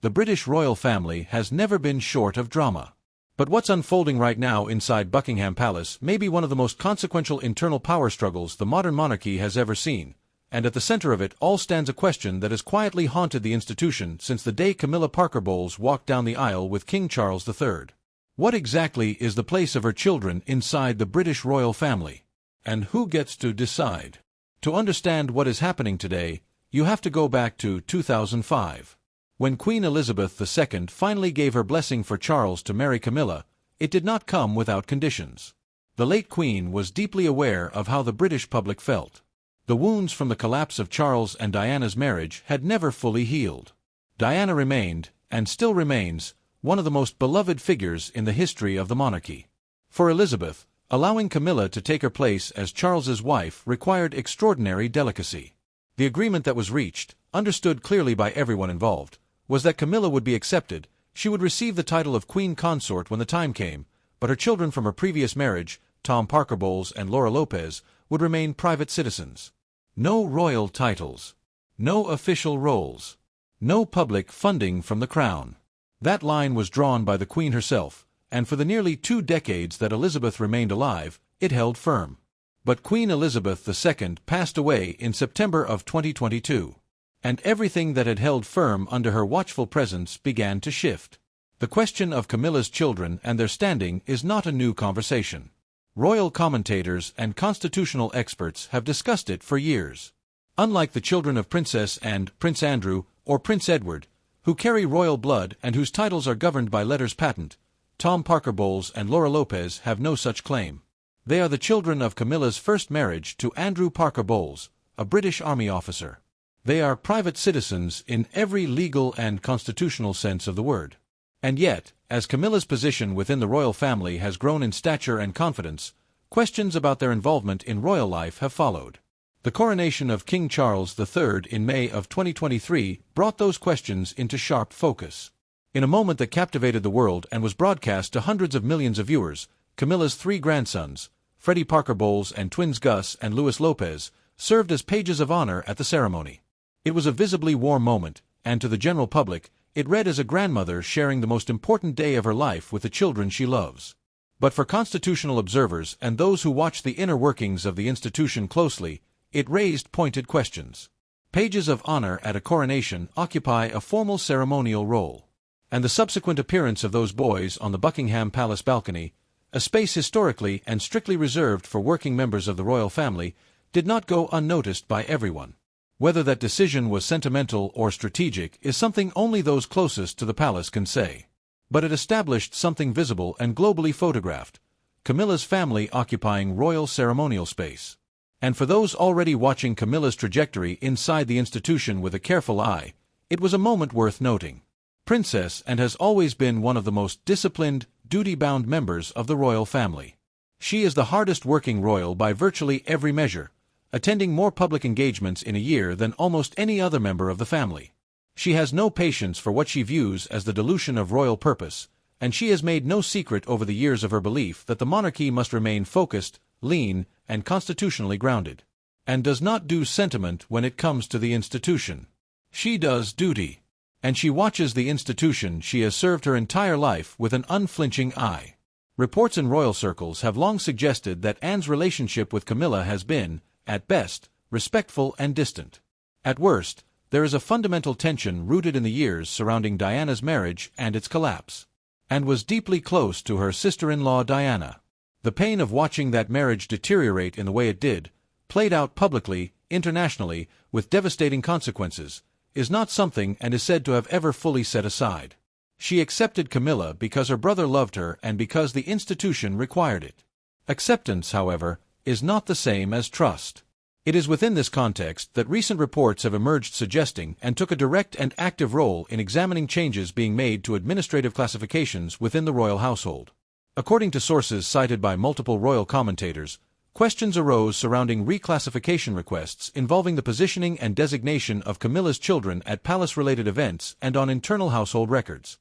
the British royal family has never been short of drama. But what's unfolding right now inside Buckingham Palace may be one of the most consequential internal power struggles the modern monarchy has ever seen, and at the center of it all stands a question that has quietly haunted the institution since the day Camilla Parker Bowles walked down the aisle with King Charles III. What exactly is the place of her children inside the British royal family? And who gets to decide? To understand what is happening today, you have to go back to 2005. When Queen Elizabeth II finally gave her blessing for Charles to marry Camilla, it did not come without conditions. The late Queen was deeply aware of how the British public felt. The wounds from the collapse of Charles and Diana's marriage had never fully healed. Diana remained, and still remains, one of the most beloved figures in the history of the monarchy. For Elizabeth, allowing Camilla to take her place as Charles's wife required extraordinary delicacy. The agreement that was reached, understood clearly by everyone involved, was that Camilla would be accepted, she would receive the title of Queen Consort when the time came, but her children from her previous marriage, Tom Parker Bowles and Laura Lopez, would remain private citizens. No royal titles. No official roles. No public funding from the crown. That line was drawn by the Queen herself, and for the nearly 2 decades that Elizabeth remained alive, it held firm. But Queen Elizabeth II passed away in September of 2022. And everything that had held firm under her watchful presence began to shift. The question of Camilla's children and their standing is not a new conversation. Royal commentators and constitutional experts have discussed it for years. Unlike the children of Princess and Prince Andrew or Prince Edward, who carry royal blood and whose titles are governed by letters patent, Tom Parker Bowles and Laura Lopez have no such claim. They are the children of Camilla's first marriage to Andrew Parker Bowles, a British Army officer. They are private citizens in every legal and constitutional sense of the word. And yet, as Camilla's position within the royal family has grown in stature and confidence, questions about their involvement in royal life have followed. The coronation of King Charles III in May of 2023 brought those questions into sharp focus. In a moment that captivated the world and was broadcast to hundreds of millions of viewers, Camilla's 3 grandsons, Freddie Parker Bowles and twins Gus and Louis Lopez, served as pages of honor at the ceremony. It was a visibly warm moment, and to the general public, it read as a grandmother sharing the most important day of her life with the children she loves. But for constitutional observers and those who watch the inner workings of the institution closely, it raised pointed questions. Pages of honor at a coronation occupy a formal ceremonial role. And the subsequent appearance of those boys on the Buckingham Palace balcony, a space historically and strictly reserved for working members of the royal family, did not go unnoticed by everyone. Whether that decision was sentimental or strategic is something only those closest to the palace can say. But it established something visible and globally photographed: Camilla's family occupying royal ceremonial space. And for those already watching Camilla's trajectory inside the institution with a careful eye, it was a moment worth noting. Princess and has always been one of the most disciplined, duty-bound members of the royal family. She is the hardest-working royal by virtually every measure, attending more public engagements in a year than almost any other member of the family. She has no patience for what she views as the dilution of royal purpose, and she has made no secret over the years of her belief that the monarchy must remain focused, lean, and constitutionally grounded. And does not do sentiment when it comes to the institution. She does duty. And she watches the institution she has served her entire life with an unflinching eye. Reports in royal circles have long suggested that Anne's relationship with Camilla has been, at best, respectful and distant. At worst, there is a fundamental tension rooted in the years surrounding Diana's marriage and its collapse. Anne was deeply close to her sister-in-law Diana. The pain of watching that marriage deteriorate in the way it did, played out publicly, internationally, with devastating consequences, is not something Anne is said to have ever fully set aside. She accepted Camilla because her brother loved her and because the institution required it. Acceptance, however, is not the same as trust. It is within this context that recent reports have emerged suggesting Anne took a direct and active role in examining changes being made to administrative classifications within the royal household. According to sources cited by multiple royal commentators, questions arose surrounding reclassification requests involving the positioning and designation of Camilla's children at palace-related events and on internal household records.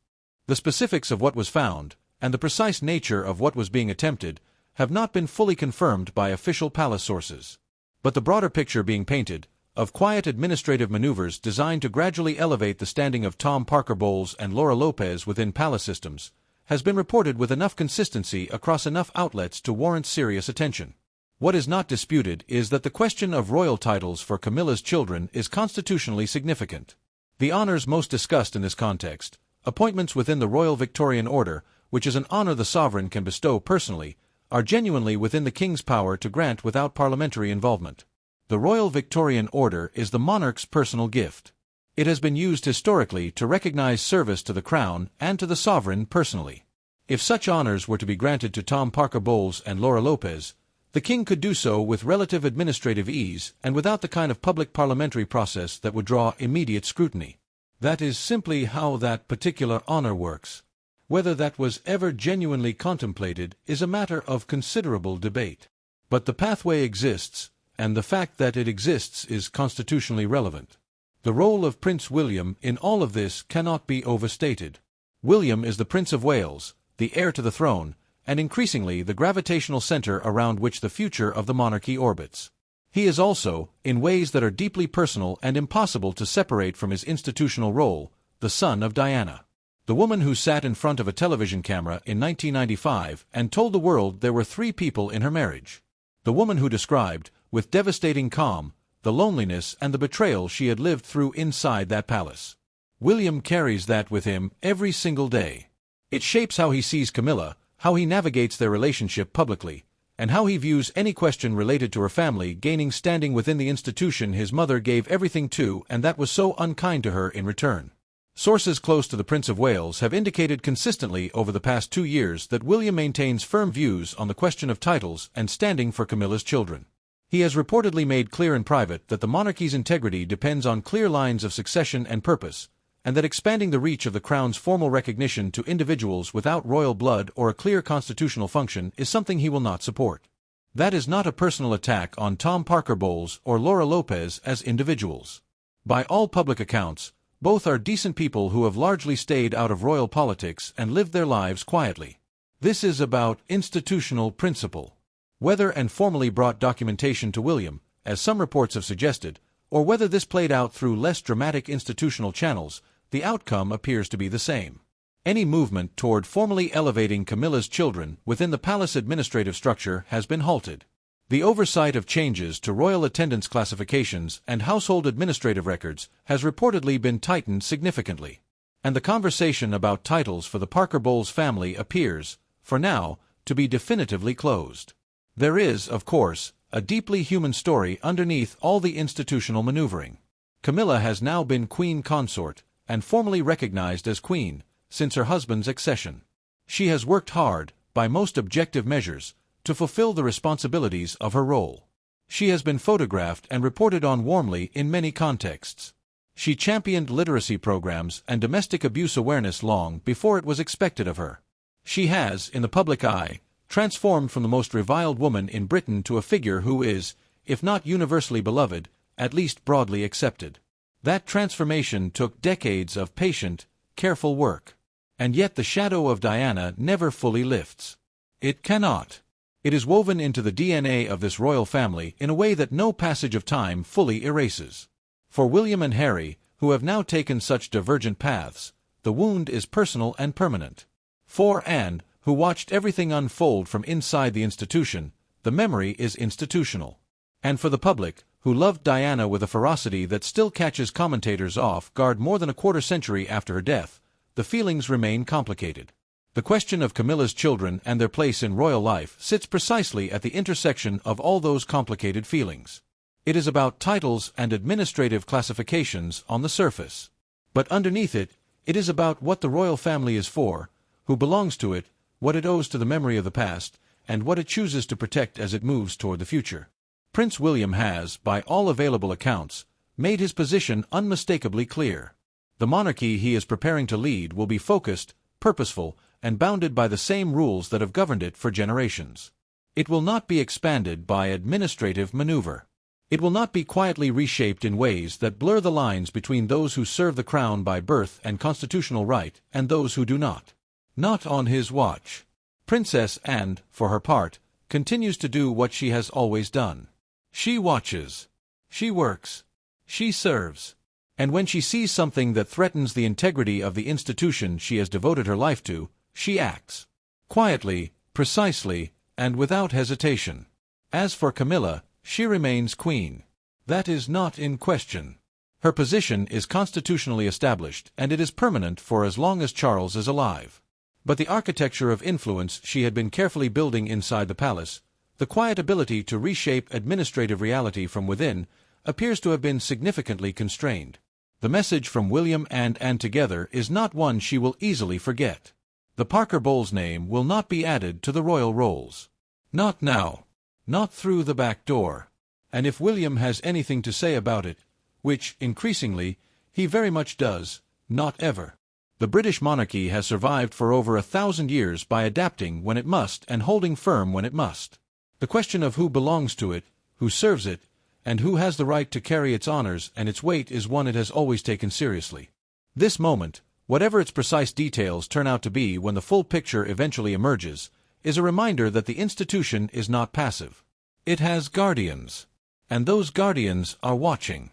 The specifics of what was found, and the precise nature of what was being attempted, have not been fully confirmed by official palace sources. But the broader picture being painted, of quiet administrative maneuvers designed to gradually elevate the standing of Tom Parker Bowles and Laura Lopez within palace systems, has been reported with enough consistency across enough outlets to warrant serious attention. What is not disputed is that the question of royal titles for Camilla's children is constitutionally significant. The honors most discussed in this context, appointments within the Royal Victorian Order, which is an honor the sovereign can bestow personally, are genuinely within the king's power to grant without parliamentary involvement. The Royal Victorian Order is the monarch's personal gift. It has been used historically to recognize service to the crown and to the sovereign personally. If such honors were to be granted to Tom Parker Bowles and Laura Lopez, the king could do so with relative administrative ease and without the kind of public parliamentary process that would draw immediate scrutiny. That is simply how that particular honor works. Whether that was ever genuinely contemplated is a matter of considerable debate. But the pathway exists, and the fact that it exists is constitutionally relevant. The role of Prince William in all of this cannot be overstated. William is the Prince of Wales, the heir to the throne, and increasingly the gravitational center around which the future of the monarchy orbits. He is also, in ways that are deeply personal and impossible to separate from his institutional role, the son of Diana. The woman who sat in front of a television camera in 1995 and told the world there were 3 people in her marriage. The woman who described, with devastating calm, the loneliness and the betrayal she had lived through inside that palace. William carries that with him every single day. It shapes how he sees Camilla, how he navigates their relationship publicly, and how he views any question related to her family gaining standing within the institution his mother gave everything to and that was so unkind to her in return. Sources close to the Prince of Wales have indicated consistently over the past 2 years that William maintains firm views on the question of titles and standing for Camilla's children. He has reportedly made clear in private that the monarchy's integrity depends on clear lines of succession and purpose, and that expanding the reach of the crown's formal recognition to individuals without royal blood or a clear constitutional function is something he will not support. That is not a personal attack on Tom Parker Bowles or Laura Lopez as individuals. By all public accounts, both are decent people who have largely stayed out of royal politics and lived their lives quietly. This is about institutional principle. Whether and formally brought documentation to William, as some reports have suggested, or whether this played out through less dramatic institutional channels, the outcome appears to be the same. Any movement toward formally elevating Camilla's children within the palace administrative structure has been halted. The oversight of changes to royal attendance classifications and household administrative records has reportedly been tightened significantly. And the conversation about titles for the Parker Bowles family appears, for now, to be definitively closed. There is, of course, a deeply human story underneath all the institutional maneuvering. Camilla has now been queen consort, and formally recognized as queen, since her husband's accession. She has worked hard, by most objective measures, to fulfill the responsibilities of her role. She has been photographed and reported on warmly in many contexts. She championed literacy programs and domestic abuse awareness long before it was expected of her. She has, in the public eye, transformed from the most reviled woman in Britain to a figure who is, if not universally beloved, at least broadly accepted. That transformation took decades of patient, careful work. And yet the shadow of Diana never fully lifts. It cannot. It is woven into the DNA of this royal family in a way that no passage of time fully erases. For William and Harry, who have now taken such divergent paths, the wound is personal and permanent. For Anne, who watched everything unfold from inside the institution, the memory is institutional. And for the public, who loved Diana with a ferocity that still catches commentators off guard more than a quarter century after her death, the feelings remain complicated. The question of Camilla's children and their place in royal life sits precisely at the intersection of all those complicated feelings. It is about titles and administrative classifications on the surface. But underneath it, it is about what the royal family is for, who belongs to it, what it owes to the memory of the past, and what it chooses to protect as it moves toward the future. Prince William has, by all available accounts, made his position unmistakably clear. The monarchy he is preparing to lead will be focused, purposeful, and bounded by the same rules that have governed it for generations. It will not be expanded by administrative maneuver. It will not be quietly reshaped in ways that blur the lines between those who serve the crown by birth and constitutional right and those who do not. Not on his watch. Princess Anne, for her part, continues to do what she has always done. She watches. She works. She serves. And when she sees something that threatens the integrity of the institution she has devoted her life to, she acts. Quietly, precisely, and without hesitation. As for Camilla, she remains queen. That is not in question. Her position is constitutionally established, and it is permanent for as long as Charles is alive. But the architecture of influence she had been carefully building inside the palace, the quiet ability to reshape administrative reality from within, appears to have been significantly constrained. The message from William and Anne together is not one she will easily forget. The Parker Bowles name will not be added to the royal rolls. Not now. Not through the back door. And if William has anything to say about it, which, increasingly, he very much does, not ever. The British monarchy has survived for over 1,000 years by adapting when it must and holding firm when it must. The question of who belongs to it, who serves it, and who has the right to carry its honors and its weight is one it has always taken seriously. This moment, whatever its precise details turn out to be when the full picture eventually emerges, is a reminder that the institution is not passive. It has guardians. And those guardians are watching.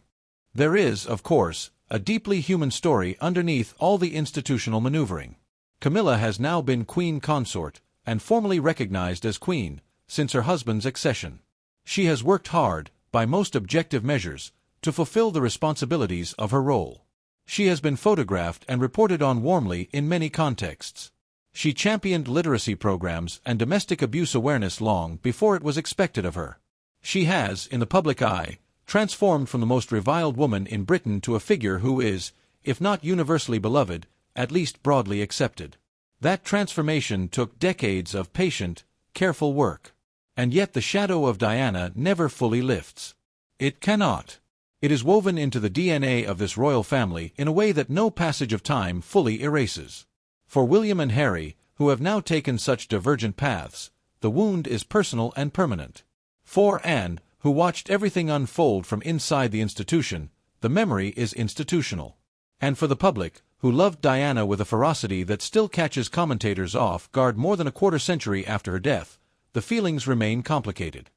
There is, of course, a deeply human story underneath all the institutional maneuvering. Camilla has now been queen consort, and formally recognized as queen, since her husband's accession. She has worked hard, by most objective measures, to fulfill the responsibilities of her role. She has been photographed and reported on warmly in many contexts. She championed literacy programs and domestic abuse awareness long before it was expected of her. She has, in the public eye, transformed from the most reviled woman in Britain to a figure who is, if not universally beloved, at least broadly accepted. That transformation took decades of patient, careful work. And yet the shadow of Diana never fully lifts. It cannot. It is woven into the DNA of this royal family in a way that no passage of time fully erases. For William and Harry, who have now taken such divergent paths, the wound is personal and permanent. For Anne, who watched everything unfold from inside the institution, the memory is institutional. And for the public, who loved Diana with a ferocity that still catches commentators off guard more than a quarter century after her death, the feelings remain complicated.